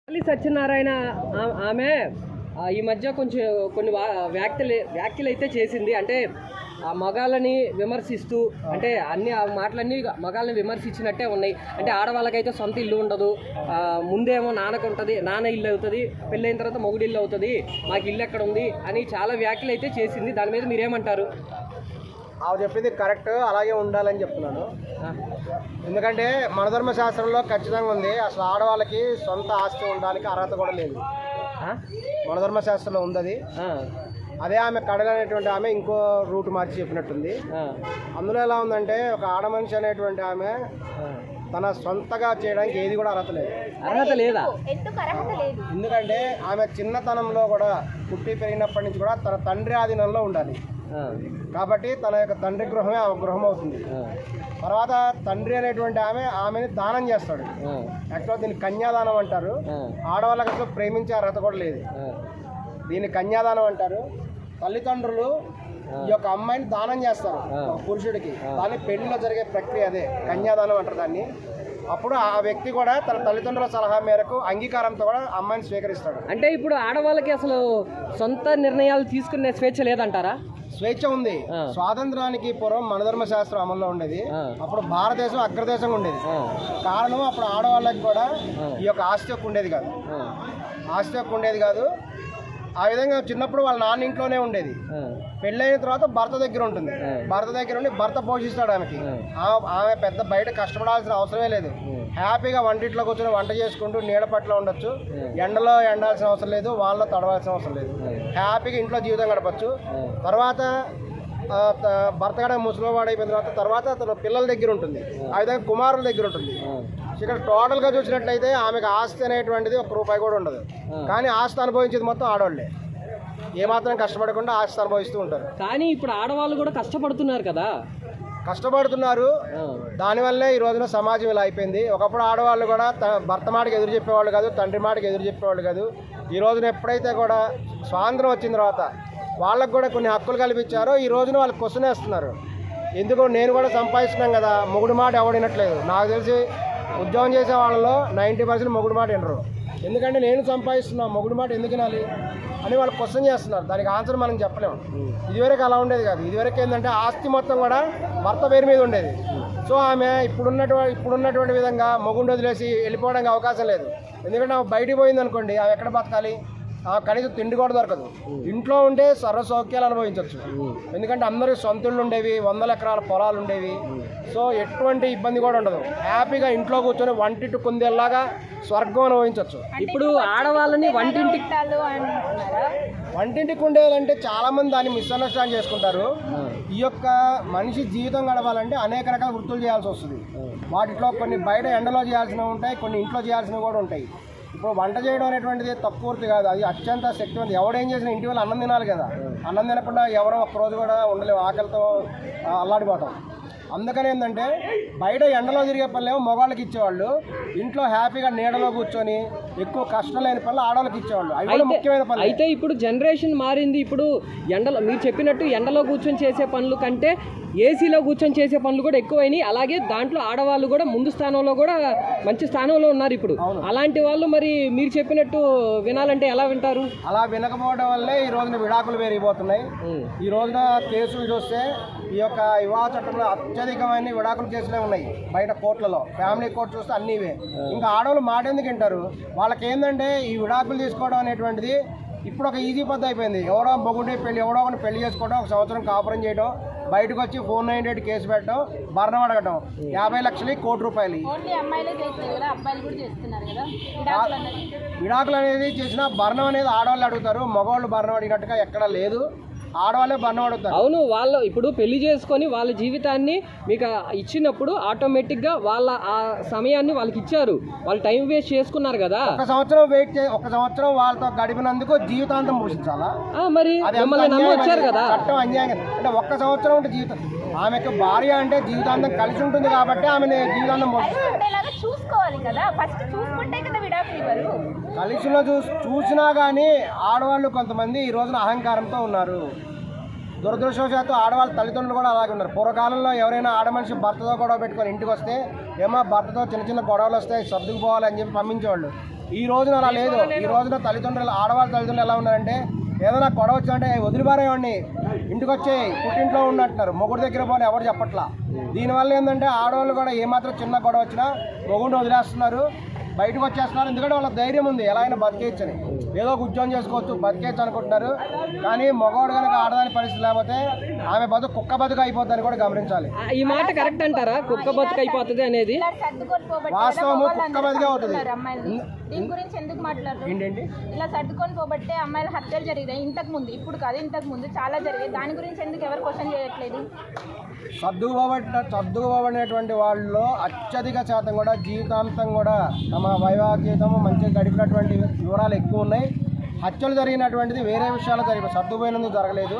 మళ్ళీ సత్యనారాయణ ఆమె ఈ మధ్య కొన్ని వ్యాఖ్యలు అయితే చేసింది. అంటే ఆ మగాళ్ళని విమర్శిస్తూ, అంటే అన్ని ఆ మాటలన్నీ మగాళ్ళని విమర్శించినట్టే ఉన్నాయి. అంటే ఆడవాళ్ళకైతే సొంత ఇల్లు ఉండదు, ముందేమో నాన్నకు ఉంటుంది, నాన్న ఇల్లు అవుతుంది, పెళ్ళైన తర్వాత మొగుడు ఇల్లు అవుతుంది, మాకు ఇల్లు ఎక్కడ ఉంది అని చాలా వ్యాఖ్యలు అయితే చేసింది. దాని మీద మీరేమంటారు? ఆమె చెప్పింది కరెక్ట్, అలాగే ఉండాలని చెప్తున్నాను. ఎందుకంటే మనధర్మ శాస్త్రంలో ఖచ్చితంగా ఉంది, అసలు ఆడవాళ్ళకి సొంత ఆస్తి ఉండడానికి అర్హత కూడా లేదు. మనధర్మ శాస్త్రంలో ఉంది అది. అదే ఆమె కడలనేటువంటి ఆమె ఇంకో రూట్ మార్చి చెప్పినట్టుంది. అందులో ఎలా ఉందంటే, ఒక ఆడ మనిషి అనేటువంటి ఆమె తన సొంతగా చేయడానికి ఏది కూడా అర్హత లేదా? ఎందుకంటే ఆమె చిన్నతనంలో కూడా పుట్టి పెరిగినప్పటి నుంచి కూడా తన తండ్రి ఆధీనంలో ఉండాలి. కాబట్టి తన యొక్క తండ్రి గృహమే ఆమె గృహం అవుతుంది. తర్వాత తండ్రి అనేటువంటి ఆమెని దానం చేస్తాడు. యాక్చువల్గా దీన్ని కన్యాదానం అంటారు. ఆడవాళ్ళకి అసలు ప్రేమించే అర్హత కూడా లేదు. దీన్ని కన్యాదానం అంటారు. తల్లిదండ్రులు ఈ యొక్క అమ్మాయిని దానం చేస్తారు పురుషుడికి. దాన్ని పెళ్లిలో జరిగే ప్రక్రియ అదే కన్యాదానం అంటారు దాన్ని. అప్పుడు ఆ వ్యక్తి కూడా తన తల్లిదండ్రుల సలహా మేరకు అంగీకారంతో కూడా అమ్మాయిని స్వీకరిస్తాడు. అంటే ఇప్పుడు ఆడవాళ్ళకి అసలు సొంత నిర్ణయాలు తీసుకునే స్వేచ్ఛ లేదంటారా? స్వేచ్ఛ ఉంది. స్వాతంత్రానికి పూర్వం మనధర్మ శాస్త్రం అమల్లో ఉండేది. అప్పుడు భారతదేశం అగ్రదేశంగా ఉండేది. కారణం అప్పుడు ఆడవాళ్ళకి కూడా ఈ యొక్క ఆస్తి హక్కు ఉండేది కాదు. ఆ విధంగా చిన్నప్పుడు వాళ్ళ నాన్న ఇంట్లోనే ఉండేది. పెళ్ళైన తర్వాత భర్త దగ్గర ఉంటుంది. భర్త దగ్గర ఉండి భర్త పోషిస్తాడు ఆమెకి. ఆమె పెద్ద బయట కష్టపడాల్సిన అవసరమే లేదు. హ్యాపీగా వంటింట్లో కూర్చొని వంట చేసుకుంటూ నీడ పట్ల ఉండొచ్చు. ఎండలో ఎండాల్సిన అవసరం లేదు, వాళ్ళలో తడవాల్సిన అవసరం లేదు. హ్యాపీగా ఇంట్లో జీవితం గడపచ్చు. తర్వాత భర్త కూడా ముసలివాడు అయిపోయిన తర్వాత తన పిల్లల దగ్గర ఉంటుంది. ఆ విధంగా కుమారుల దగ్గర ఉంటుంది. ఇక్కడ టోటల్గా చూసినట్లయితే ఆమెకు ఆస్తి అనేటువంటిది ₹1 కూడా ఉండదు. కానీ ఆస్తి అనుభవించేది మొత్తం ఆడవాళ్ళే. ఏమాత్రం కష్టపడకుండా ఆస్తి అనుభవిస్తూ ఉంటారు. కానీ ఇప్పుడు ఆడవాళ్ళు కూడా కష్టపడుతున్నారు కదా. కష్టపడుతున్నారు. దానివల్లే ఈ రోజున సమాజం ఇలా అయిపోయింది. ఒకప్పుడు ఆడవాళ్ళు కూడా భర్త మాటకి ఎదురు చెప్పేవాళ్ళు కాదు, తండ్రి మాటకి ఎదురు చెప్పేవాళ్ళు కాదు. ఈ రోజున ఎప్పుడైతే కూడా స్వాతంత్రం వచ్చిన తర్వాత వాళ్ళకు కూడా కొన్ని హక్కులు కల్పించారో ఈ రోజున వాళ్ళు క్వశ్చన్ వేస్తున్నారు. ఎందుకు నేను కూడా సంపాదిస్తున్నాం కదా, మొగుడు మాట ఎవడినట్లేదు. నాకు తెలిసి ఉద్యోగం చేసే వాళ్ళలో 90% మొగుడు మాట వినరు. ఎందుకంటే నేను సంపాదిస్తున్నా, మొగుడు మాట ఎందుకు వినాలి అని వాళ్ళు క్వశ్చన్ చేస్తున్నారు. దానికి ఆన్సర్ మనం చెప్పలేము. ఇదివరకు అలా ఉండేది కాదు. ఇదివరకు ఏంటంటే ఆస్తి మొత్తం కూడా భర్త పేరు మీద ఉండేది. సో ఆమె ఇప్పుడున్నటువంటి విధంగా మొగుడు వదిలేసి వెళ్ళిపోవడానికి అవకాశం లేదు. ఎందుకంటే ఆమె బయటికి పోయింది అనుకోండి, ఆమె ఎక్కడ బతకాలి? కనీసం తిండి కూడా దొరకదు. ఇంట్లో ఉంటే సర్వ సౌఖ్యాలు అనుభవించవచ్చు. ఎందుకంటే అందరికి సొంతలు ఉండేవి, 100 ఎకరాల పొలాలు ఉండేవి. సో ఎటువంటి ఇబ్బంది కూడా ఉండదు. హ్యాపీగా ఇంట్లో కూర్చొని వంటింటి కుందేలాగా స్వర్గం అనుభవించవచ్చు. ఇప్పుడు ఆడవాళ్ళని వంటింటి కుండేలంటే చాలా మంది దాన్ని మిస్అండర్స్టాండ్ చేసుకుంటారు. ఈ యొక్క మనిషి జీవితం గడపాలంటే అనేక రకాల వృత్తులు చేయాల్సి వస్తుంది. వాటిలో కొన్ని బయట ఎండలో చేయాల్సినవి ఉంటాయి, కొన్ని ఇంట్లో చేయాల్సినవి కూడా ఉంటాయి. ఇప్పుడు వంట చేయడం అనేటువంటిది తక్కువ వృత్తి కాదు, అది అత్యంత శక్తివంతం. ఎవడేం చేసినా ఇంటి వాళ్ళు అన్నం తినాలి కదా. అన్నం తినకుండా ఎవరో ఒక్కరోజు కూడా ఉండలేము, ఆకలితో అల్లాడిపోతాం. అందుకని ఏంటంటే బయట ఎండలో తిరిగే పనులేమో మగవాళ్ళకి ఇచ్చేవాళ్ళు, ఇంట్లో హ్యాపీగా నీడలో కూర్చొని ఎక్కువ కష్టం లేని పనులు ఆడవాళ్ళకి ఇచ్చేవాళ్ళు. అవి కూడా ముఖ్యమైన పనులు. అయితే ఇప్పుడు జనరేషన్ మారింది. ఇప్పుడు ఎండలో మీరు చెప్పినట్టు ఎండలో కూర్చొని చేసే పనులు కంటే ఏసీలో కూర్చొని చేసే పనులు కూడా ఎక్కువైనాయి. అలాగే దాంట్లో ఆడవాళ్ళు కూడా ముందు స్థానంలో కూడా మంచి స్థానంలో ఉన్నారు ఇప్పుడు. అలాంటి వాళ్ళు మరి మీరు చెప్పినట్టు వినాలంటే ఎలా వింటారు? అలా వినకపోవడం వల్లే ఈ రోజున విడాకులు పెరిగిపోతున్నాయి. ఈ రోజున కేసులు చూస్తే ఈ యొక్క వివాహ చట్టంలో అత్యధికమైన విడాకుల కేసులే ఉన్నాయి బయట కోర్టులలో. ఫ్యామిలీ కోర్టు చూస్తే అన్నీ ఇవే. ఇంకా ఆడవాళ్ళు మాట ఎందుకు వింటారు? వాళ్ళకి ఏంటంటే ఈ విడాకులు తీసుకోవడం అనేటువంటిది ఇప్పుడు ఒక ఈజీ పద్ధతి అయిపోయింది. ఎవరో మొగుండే ఎవడో ఒకటి పెళ్లి చేసుకోవడం, 1 సంవత్సరం కాపురం చేయడం, బయటకు వచ్చి 498 కేసు పెట్టడం, భరణం అడగటం, 50 లక్షలు ₹1,00,000. విడాకులు అనేది చేసిన భరణం అనేది ఆడవాళ్ళు అడుగుతారు. మగవాళ్ళు భరణం అడిగినట్టుగా ఎక్కడా లేదు. ఆడవాళ్ళే భరణం అడుగుతారు. అవును, వాళ్ళు ఇప్పుడు పెళ్లి చేసుకొని వాళ్ళ జీవితాన్ని మీకు ఇచ్చినప్పుడు ఆటోమేటిక్గా వాళ్ళ ఆ సమయాన్ని వాళ్ళకి ఇచ్చారు. వాళ్ళు టైం వేస్ట్ చేసుకున్నారు కదా. 1 సంవత్సరం వాళ్ళతో గడిపినందుకు జీవితాంతం పోషించాలా? మరి వచ్చారు కదా. చట్టం అన్యాయం. అంటే 1 సంవత్సరం ఉంటే జీవితం, ఆమెకు భార్య అంటే జీవితాంతం కలిసి ఉంటుంది కాబట్టి ఆమె జీవితాంతం చూసుకోవాలి కదా. ఫస్ట్ చూసుకుంటే కదా విడాకులు ఇవ్వరు. కలిసిలో చూసినా కానీ ఆడవాళ్ళు కొంతమంది ఈ రోజున అహంకారంతో ఉన్నారు. దురదృష్టవశాత్తు ఆడవాళ్ళ తల్లిదండ్రులు కూడా అలాగే ఉన్నారు. పూర్వకాలంలో ఎవరైనా ఆడమనిషి భర్తతో గొడవ పెట్టుకొని ఇంటికి వస్తే ఏమో భర్తతో చిన్న చిన్న గొడవలు వస్తాయి, సర్దుకుపోవాలి అని చెప్పి పంపించేవాళ్ళు. ఈ రోజున అలా లేదు. ఈ రోజున తల్లిదండ్రులు, ఆడవాళ్ళ తల్లిదండ్రులు ఎలా ఉన్నారంటే ఏదైనా గొడవ వచ్చిందంటే వదిలిపారేవాడిని, ఇంటికి వచ్చి పుట్టింట్లో ఉన్నట్టున్నారు, మొగుడు దగ్గర పోని ఎవరు చెప్పట్లా. దీనివల్ల ఏంటంటే ఆడవాళ్ళు కూడా ఏమాత్రం చిన్న గొడవ వచ్చినా మొగుడిని వదిలేస్తున్నారు, బయటకు వచ్చేస్తున్నారు. ఎందుకంటే వాళ్ళకి ధైర్యం ఉంది, ఎలా అయినా బతికేయచ్చని, ఏదో ఒక ఉద్యోగం చేసుకోవచ్చు, బతికేయచ్చు అనుకుంటున్నారు. కానీ మగవాడు కనుక ఆడదాని పరిస్థితి లేకపోతే ఆమె బతుకు కుక్క బతుకు అయిపోద్దని కూడా గమనించాలి. ఈ మాట కరెక్ట్ అంటారా? కుక్క బతుకు అయిపోతుంది అనేది వాస్తవము, కుక్క బతికే అవుతుంది. దీని గురించి ఎందుకు మాట్లాడరు? ఏంటండి ఇలా సర్దుకొని పోబట్టే అమ్మాయిల హత్యలు జరిగాయి ఇంతకు ముందు, ఇప్పుడు కాదు ఇంతకు ముందు చాలా జరిగాయి. దాని గురించి ఎందుకు ఎవరు క్వశ్చన్ చేయట్లేదు? సర్దుకుపోబడినటువంటి వాళ్ళలో అత్యధిక శాతం కూడా జీవితాంతం కూడా తమ వైవాహిక జీవితము మంచిగా గడిపినటువంటి వివరాలు ఎక్కువ ఉన్నాయి. హత్యలు జరిగినటువంటిది వేరే విషయాల్లో జరిగినాయి, సర్దుపోయినందుకు జరగలేదు.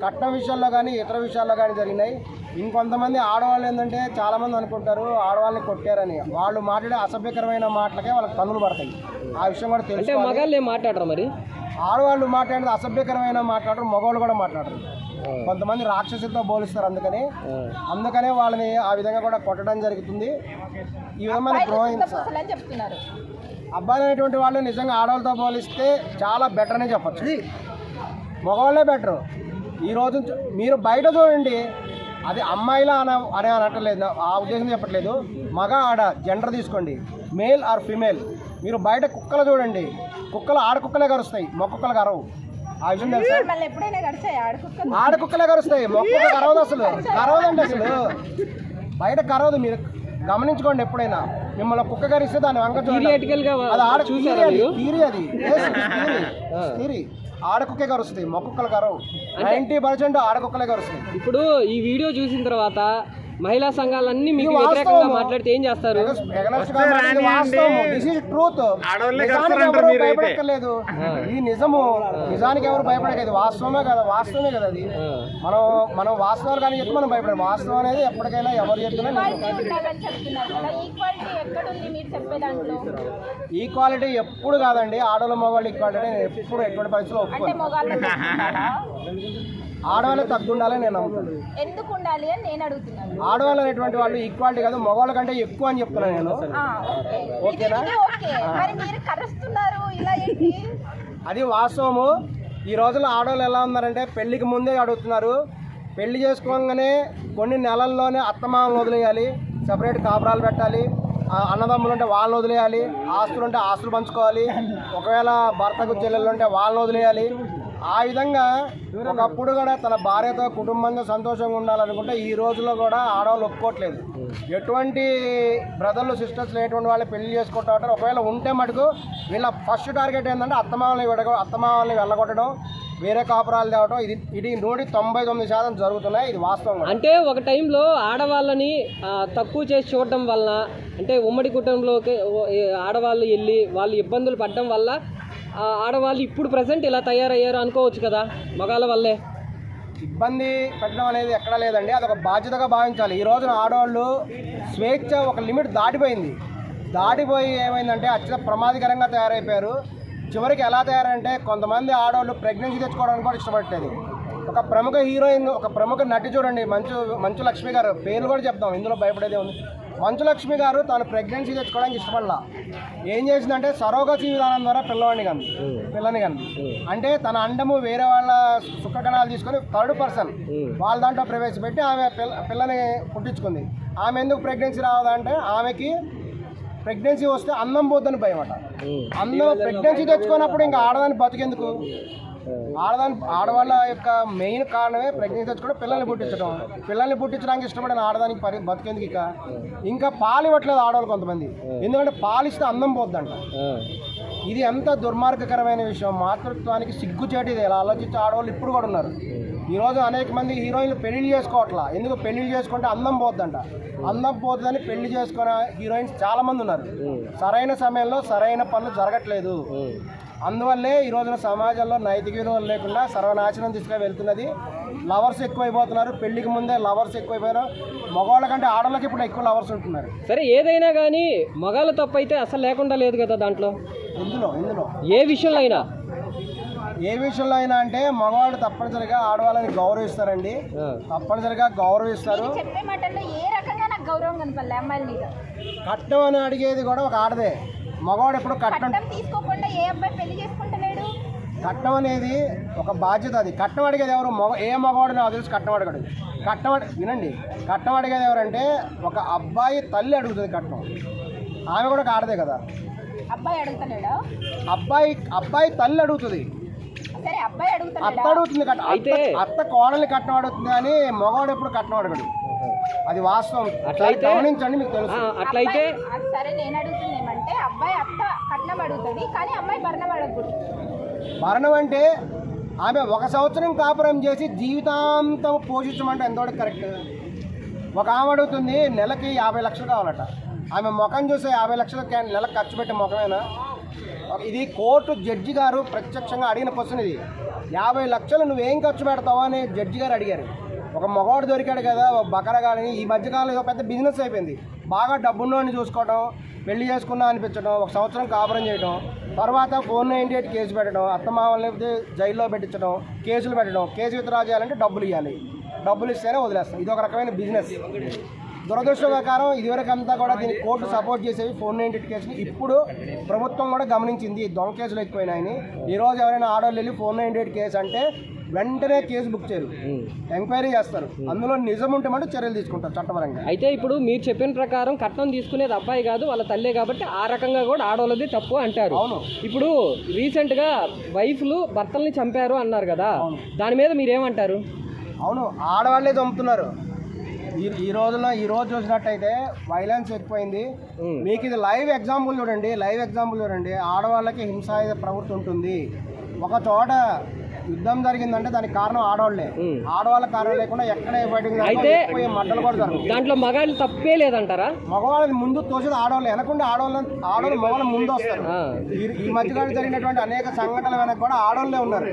కట్నం విషయాల్లో కానీ ఇతర విషయాల్లో కానీ జరిగినాయి. ఇంకొంతమంది ఆడవాళ్ళు ఏంటంటే చాలామంది అనుకుంటారు ఆడవాళ్ళని కొట్టారని, వాళ్ళు మాట్లాడే అసభ్యకరమైన మాటలకే వాళ్ళకి కన్నులు పడతాయి. ఆ విషయం కూడా తెలుసు. మగాళ్ళు ఏం మాట్లాడరు మరి? ఆడవాళ్ళు మాట్లాడేది అసభ్యకరమైన మాట్లాడరు, మగవాళ్ళు కూడా మాట్లాడరు. కొంతమంది రాక్షసులతో పోలిస్తారు, అందుకనే వాళ్ళని ఆ విధంగా కూడా కొట్టడం జరుగుతుంది. ఈ విధమైన చెప్తున్నారు. అబ్బాయిలు అనేటువంటి వాళ్ళు నిజంగా ఆడవాళ్ళతో పోలిస్తే చాలా బెటర్ అనే చెప్పచ్చు. మగవాళ్ళే బెటరు. ఈరోజు మీరు బయట చూడండి, అది అమ్మాయిలా అని అనట్లేదు, ఆ ఉద్దేశం చెప్పట్లేదు. మగ ఆడ జెండర్ తీసుకోండి, మేల్ ఆర్ ఫిమేల్. మీరు బయట కుక్కలు చూడండి, కుక్కలు ఆడకుక్కలే కరుస్తాయి, మొక్కుక్కలు కరవు. ఆ విషయం తెలుసా? ఆడకుక్కలే కరుస్తాయి, మొక్కలు కరవదు. అసలు కరవదండి, అసలు బయట కరవదు. మీరు గమనించుకోండి, ఎప్పుడైనా మిమ్మల్ని కుక్క కరిస్తే దాన్ని వంక చూడండి, అది ఆడ తీరి ఆడకుక్కే కరుస్తుంది, మొక్కుక్కలు కరవు. 90% ఆడకుక్కలే కరుస్తాయి. ఇప్పుడు ఈ వీడియో చూసిన తర్వాత మహిళా సంఘాలన్నీ మీకు వ్యతిరేకంగా మాట్లాడితే ఏం చేస్తారు? భయపడక్కర్లేదు, ఇది నిజము, నిజానికి ఎవరు భయపడలేదు. వాస్తవమే కదా, వాస్తవమే కదా అది. మనం వాస్తవాలు కానీ చెప్తే మనం భయపడదు. వాస్తవం అనేది ఎప్పటికైనా ఎవరు చెప్తున్నా ఈక్వాలిటీ ఎప్పుడు కాదండి. ఆడవాళ్ళ మగవాళ్ళు ఈక్వాలిటీ నేను ఎప్పుడు ఎటువంటి పరిస్థితుల్లో ఒప్పుకోను. ఆడవాళ్ళే తక్కువ ఉండాలని నేను నమ్ముతాను. ఎందుకు ఉండాలి అని నేను అడుగుతున్నాను. ఆడవాళ్ళు అనేటువంటి వాళ్ళు ఈక్వాలిటీ కాదు, మగవాళ్ళ కంటే ఎక్కువ అని చెప్తున్నాను నేను. ఓకేనా? అది వాస్తవము. ఈ రోజుల్లో ఆడవాళ్ళు ఎలా ఉన్నారంటే పెళ్లికి ముందే అడుగుతున్నారు. పెళ్లి చేసుకోగానే కొన్ని నెలల్లోనే అత్తమామలను వదిలేయాలి, సపరేట్ కాపురాలు పెట్టాలి, అన్నదమ్ములు ఉంటే వాళ్ళని వదిలేయాలి, ఆస్తులు ఉంటే ఆస్తులు పంచుకోవాలి, ఒకవేళ భర్తకు చెల్లెళ్ళు ఉంటే వాళ్ళని వదిలేయాలి. ఆ విధంగా ఒకప్పుడు కూడా తన భార్యతో కుటుంబంతో సంతోషంగా ఉండాలనుకుంటే ఈ రోజుల్లో కూడా ఆడవాళ్ళు ఒప్పుకోవట్లేదు. ఎటువంటి బ్రదర్లు సిస్టర్స్ లేటువంటి వాళ్ళు పెళ్లి చేసుకుంటా. ఒకవేళ ఉంటే మటుకు వీళ్ళ ఫస్ట్ టార్గెట్ ఏంటంటే అత్తమామల్ని వెళ్ళగొట్టడం, వేరే కాపురాలు తేవడం. ఇది 199% జరుగుతున్నాయి. ఇది వాస్తవం. అంటే ఒక టైంలో ఆడవాళ్ళని తక్కువ చేసి చూడడం వల్ల, అంటే ఉమ్మడి కుటుంబంలోకి ఆడవాళ్ళు వెళ్ళి వాళ్ళు ఇబ్బందులు పడడం వల్ల ఆడవాళ్ళు ఇప్పుడు ప్రజెంట్ ఇలా తయారయ్యారు అనుకోవచ్చు కదా, మగాళ్ళ వల్లే. ఇబ్బంది పెట్టడం అనేది ఎక్కడా లేదండి, అదొక బాధ్యతగా భావించాలి. ఈ రోజున ఆడవాళ్ళు స్వేచ్ఛ ఒక లిమిట్ దాటిపోయి ఏమైందంటే అత్యంత ప్రమాదకరంగా తయారైపోయారు. చివరికి ఎలా తయారంటే కొంతమంది ఆడవాళ్ళు ప్రెగ్నెన్సీ తెచ్చుకోవడానికి కూడా ఇష్టపడలేదు. ఒక ప్రముఖ హీరోయిన్, ఒక ప్రముఖ నటి చూడండి, మంచు లక్ష్మి గారు, పేర్లు కూడా చెప్తాం, ఇందులో భయపడేదే ఉంది. మంచు లక్ష్మి గారు తాను ప్రెగ్నెన్సీ తెచ్చుకోవడానికి ఇష్టపడలా. ఏం చేసిందంటే సరోగసీ విధానం ద్వారా పిల్లని కంది. అంటే తన అండము వేరే వాళ్ళ సుఖకణాలు తీసుకొని థర్డ్ పర్సన్ వాళ్ళ దాంట్లో ప్రవేశపెట్టి ఆమె పిల్లని పుట్టించుకుంది. ఆమె ఎందుకు ప్రెగ్నెన్సీ రావదంటే ఆమెకి ప్రెగ్నెన్సీ వస్తే అన్నం పోద్దని భయం అట. ప్రెగ్నెన్సీ తెచ్చుకున్నప్పుడు ఇంకా ఆడదాని బతికెందుకు? ఆడవాళ్ళ యొక్క మెయిన్ కారణమే ప్రెగ్నెన్సీ తెచ్చుకుంటే పిల్లల్ని పుట్టించడానికి ఇష్టపడిన ఆడదానికి బతికేందుకు. ఇంకా పాలు ఇవ్వట్లేదు ఆడవాళ్ళు కొంతమంది, ఎందుకంటే పాలిస్తే అందం పోద్దంట. ఇది ఎంత దుర్మార్గకరమైన విషయం. మాతృత్వానికి సిగ్గుచేటు. ఇది ఇలా ఆలోచించే ఆడవాళ్ళు ఇప్పుడు కూడా ఉన్నారు. ఈరోజు అనేక మంది హీరోయిన్లు పెళ్లి చేసుకోవట్లా. ఎందుకు? పెళ్లి చేసుకుంటే అందం పోద్దంట. అందం పోతుందని పెళ్లి చేసుకునే హీరోయిన్స్ చాలామంది ఉన్నారు. సరైన సమయంలో సరైన పనులు జరగట్లేదు. అందువల్లే ఈ రోజున సమాజంలో నైతిక విలువలు లేకుండా సర్వనాశనం తీసుకుని వెళ్తున్నది. లవర్స్ ఎక్కువైపోతున్నారు. పెళ్లికి ముందే లవర్స్ ఎక్కువైపోయారు. మగవాళ్ళ కంటే ఆడవాళ్ళకి ఇప్పుడు ఎక్కువ లవర్స్ ఉంటున్నారు. సరే, ఏదైనా కానీ మగాళ్ళ తప్పు అయితే అసలు లేకుండా లేదు కదా దాంట్లో. ఇందులో ఏ విషయంలో అయినా అంటే మగవాళ్ళు తప్పనిసరిగా ఆడవాళ్ళని గౌరవిస్తారండి. తప్పనిసరిగా గౌరవిస్తారు. కట్నం అని అడిగేది కూడా ఒక ఆడదే. మగవాడు ఎప్పుడు కట్నం కట్నం తీసుకోకుండా ఏ అబ్బాయి పెళ్లి చేసుకుంటలేడు? కట్నం అనేది ఒక బాధ్యత. అది కట్నం అడిగేది ఎవరు? ఏ మగవాడు నాకు తెలిసి కట్నం అడగడు. వినండి, కట్నం అడిగేది ఎవరంటే ఒక అబ్బాయి తల్లి అడుగుతుంది కట్నం. ఆమె కూడా ఆడదే కదా. అబ్బాయి అడుగుతలేడా? అబ్బాయి తల్లి అడుగుతుంది. సరే, అబ్బాయి అత్త అడుగుతలేడా? అడుగుతుంది కట్నం. అత్త కోడల్ని కట్నం అడుగుతుంది కానీ మగవాడు ఎప్పుడు కట్నం అడగడు. అది వాస్తవం. అట్లయితే గమనించండి, మీకు తెలుసు. అట్లయితే సరే, నేను అడుగుతుంది ఏమంటే అబ్బాయి అత్త కట్నం అడుగుతుంది కానీ అమ్మాయి భరణం అడగకూడదు. భరణం అంటే ఆమె 1 సంవత్సరం కాపురం చేసి జీవితాంతం పోషించమంటే ఎంతవరకు కరెక్ట్? ఒక ఆమె అడుగుతుంది నెలకి 50 లక్షలు కావాలట. ఆమె ముఖం చూసే 50 లక్షలు నెలకు ఖర్చు పెట్టే ముఖమేనా? ఇది కోర్టు జడ్జి గారు ప్రత్యక్షంగా అడిగిన క్వశ్చన్ ఇది. 50 లక్షలు నువ్వేం ఖర్చు పెడతావు అని జడ్జి గారు అడిగారు. ఒక మగవాడు దొరికాడు కదా, ఒక బకరగాడిని. ఈ మధ్యకాలంలో ఏదో పెద్ద బిజినెస్ అయిపోయింది. బాగా డబ్బున్నోడిని చూసుకోవడం, పెళ్లి చేసుకున్నా అనిపించడం, 1 సంవత్సరం కాపురం చేయడం, తర్వాత 498 కేసు పెట్టడం, అత్తమామల్ని లేకపోతే జైల్లో పెట్టించడం, కేసులు పెట్టడం. కేసు విత్డ్రా చేయాలంటే డబ్బులు ఇవ్వాలి. డబ్బులు ఇస్తేనే వదిలేస్తాం. ఇది ఒక రకమైన బిజినెస్. దురదృష్టకరం. ఇదివరకు అంతా కూడా దీన్ని కోర్టు సపోర్ట్ చేసేవి 498 కేసులు. ఇప్పుడు ప్రభుత్వం కూడా గమనించింది దొంగ కేసులు ఎక్కువైనాయని. ఈరోజు ఎవరైనా ఆడవాళ్ళు వెళ్ళి 498 కేసు అంటే వెంటనే కేసు బుక్ చేయరు, ఎంక్వైరీ చేస్తారు. అందులో నిజం ఉంటే మటు చర్యలు తీసుకుంటారు చట్టపరంగా. అయితే ఇప్పుడు మీరు చెప్పిన ప్రకారం కట్నం తీసుకునేది అబ్బాయి కాదు, వాళ్ళ తల్లే, కాబట్టి ఆ రకంగా కూడా ఆడవాళ్ళది తప్పు అంటారు. అవును. ఇప్పుడు రీసెంట్గా వైఫ్లు భర్తల్ని చంపారు అన్నారు కదా, దాని మీద మీరేమంటారు? అవును, ఆడవాళ్ళే చంపుతున్నారు. ఈ రోజు చూసినట్టయితే వైలెన్స్ ఎక్కువైంది. మీకు ఇది లైవ్ ఎగ్జాంపుల్ చూడండి. ఆడవాళ్ళకి హింసాయుధ ప్రవృత్తి ఉంటుంది. ఒక చోట యుద్ధం జరిగిందంటే దానికి కారణం ఆడవాళ్లే. ఆడవాళ్ళ కారణం లేకుండా ఎక్కడ అయితే మడ్డలు కూడా జరుగుతాయి. దాంట్లో మగాళ్ళు తప్పే లేదంటారా? మగవాళ్ళని ముందు తోసేది ఆడవాళ్ళు, వెనకుండా ఆడవాళ్ళు మగవాళ్ళు ముందు వస్తారు. ఈ మధ్యకాలం జరిగినటువంటి అనేక సంఘటనల వెనక కూడా ఆడవాళ్ళే ఉన్నారు.